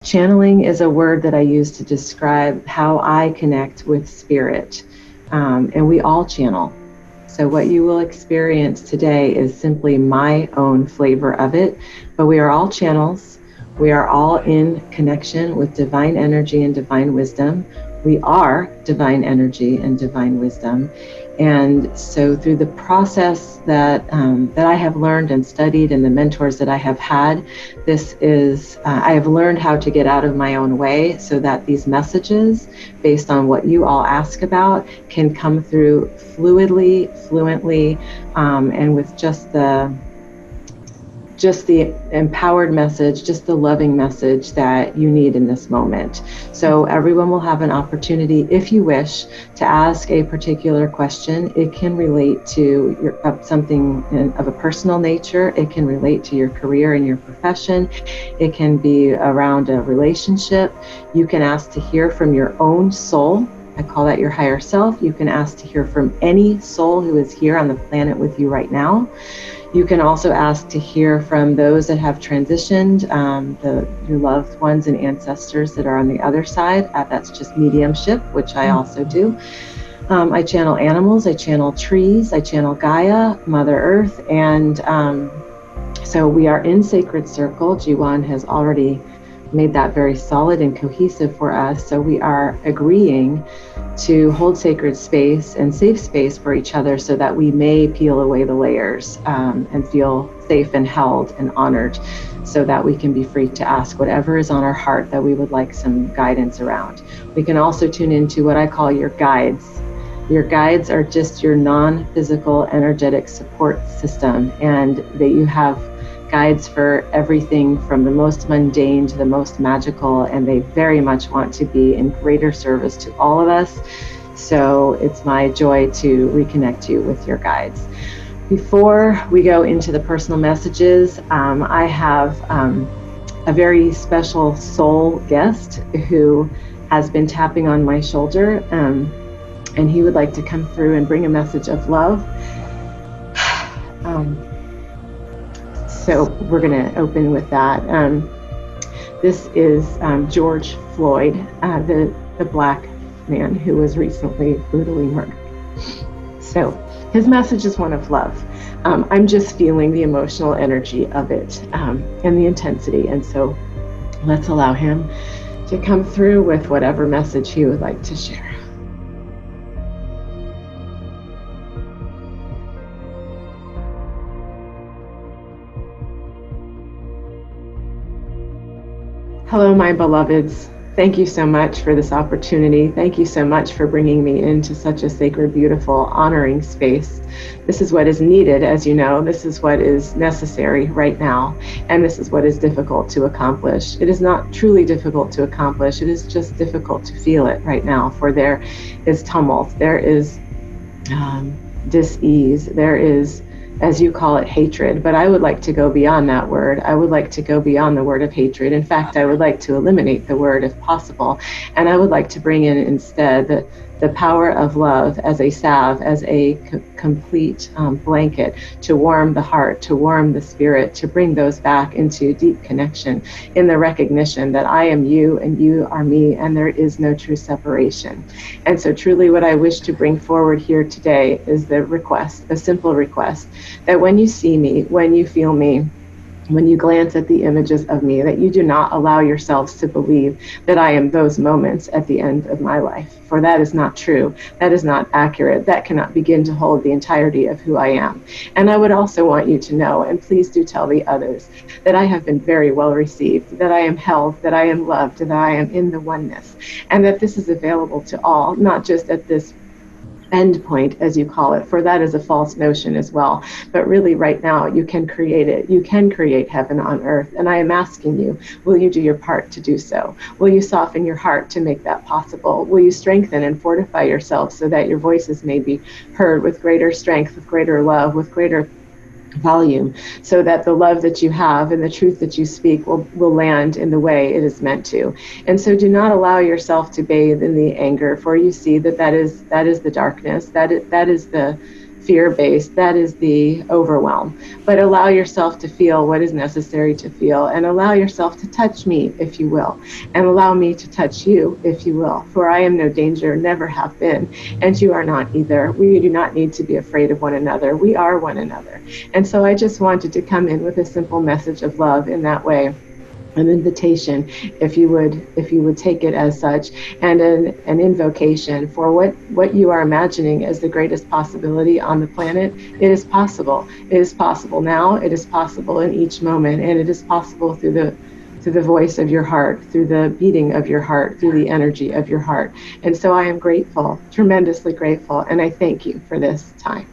Channeling is a word that I use to describe how I connect with spirit, and we all channel. So what you will experience today is simply my own flavor of it, but we are all channels. We are all in connection with divine energy and divine wisdom. We are divine energy and divine wisdom. And so through the process that I have learned and studied and the mentors that I have had, I have learned how to get out of my own way so that these messages, based on what you all ask about, can come through fluently, and with just the empowered message, just the loving message that you need in this moment. So everyone will have an opportunity, if you wish, to ask a particular question. It can relate to something of a personal nature. It can relate to your career and your profession. It can be around a relationship. You can ask to hear from your own soul. I call that your higher self. You can ask to hear from any soul who is here on the planet with you right now. You can also ask to hear from those that have transitioned, your loved ones and ancestors that are on the other side. That's just mediumship, which I also do. I channel animals, I channel trees, I channel Gaia, Mother Earth, and so we are in Sacred Circle. Jiwan has already made that very solid and cohesive for us. So we are agreeing to hold sacred space and safe space for each other so that we may peel away the layers and feel safe and held and honored, so that we can be free to ask whatever is on our heart that we would like some guidance around. We can also tune into what I call your guides. Your guides are just your non-physical energetic support system, and that you have guides for everything from the most mundane to the most magical, and they very much want to be in greater service to all of us. So it's my joy to reconnect you with your guides. Before we go into the personal messages, I have a very special soul guest who has been tapping on my shoulder, and he would like to come through and bring a message of love. So we're going to open with that. This is George Floyd, the black man who was recently brutally murdered. So his message is one of love. I'm just feeling the emotional energy of it and the intensity. And so let's allow him to come through with whatever message he would like to share. Hello, my beloveds. Thank you so much for this opportunity. Thank you so much for bringing me into such a sacred, beautiful, honoring space. This is what is needed, as you know. This is what is necessary right now, and this is what is difficult to accomplish. It is not truly difficult to accomplish. It is just difficult to feel it right now, for there is tumult. There is dis-ease. There is, as you call it, hatred. But I would like to go beyond that word. I would like to go beyond the word of hatred. In fact, I would like to eliminate the word if possible. And I would like to bring in instead the power of love as a salve, as a complete blanket to warm the heart, to warm the spirit, to bring those back into deep connection in the recognition that I am you and you are me, and there is no true separation. And so truly what I wish to bring forward here today is the request, a simple request, that when you see me, when you feel me, when you glance at the images of me, that you do not allow yourselves to believe that I am those moments at the end of my life. For that is not true. That is not accurate. That cannot begin to hold the entirety of who I am. And I would also want you to know, and please do tell the others, that I have been very well received, that I am held, that I am loved, that I am in the oneness, and that this is available to all, not just at this end point, as you call it, for that is a false notion as well. But really right now you can create it. You can create heaven on earth. And I am asking you, will you do your part to do so? Will you soften your heart to make that possible? Will you strengthen and fortify yourself so that your voices may be heard with greater strength, with greater love, with greater volume, so that the love that you have and the truth that you speak will land in the way it is meant to. And so do not allow yourself to bathe in the anger, for you see that is the darkness, that is the fear-based, that is the overwhelm. But allow yourself to feel what is necessary to feel, and allow yourself to touch me, if you will, and allow me to touch you, if you will. For I am no danger, never have been, and you are not either. We do not need to be afraid of one another. We are one another. And so I just wanted to come in with a simple message of love in that way, an invitation, if you would take it as such, and an invocation for what you are imagining as the greatest possibility on the planet. It is possible. It is possible now. It is possible in each moment, and it is possible through the voice of your heart, through the beating of your heart, through the energy of your heart. And so I am grateful, tremendously grateful, and I thank you for this time.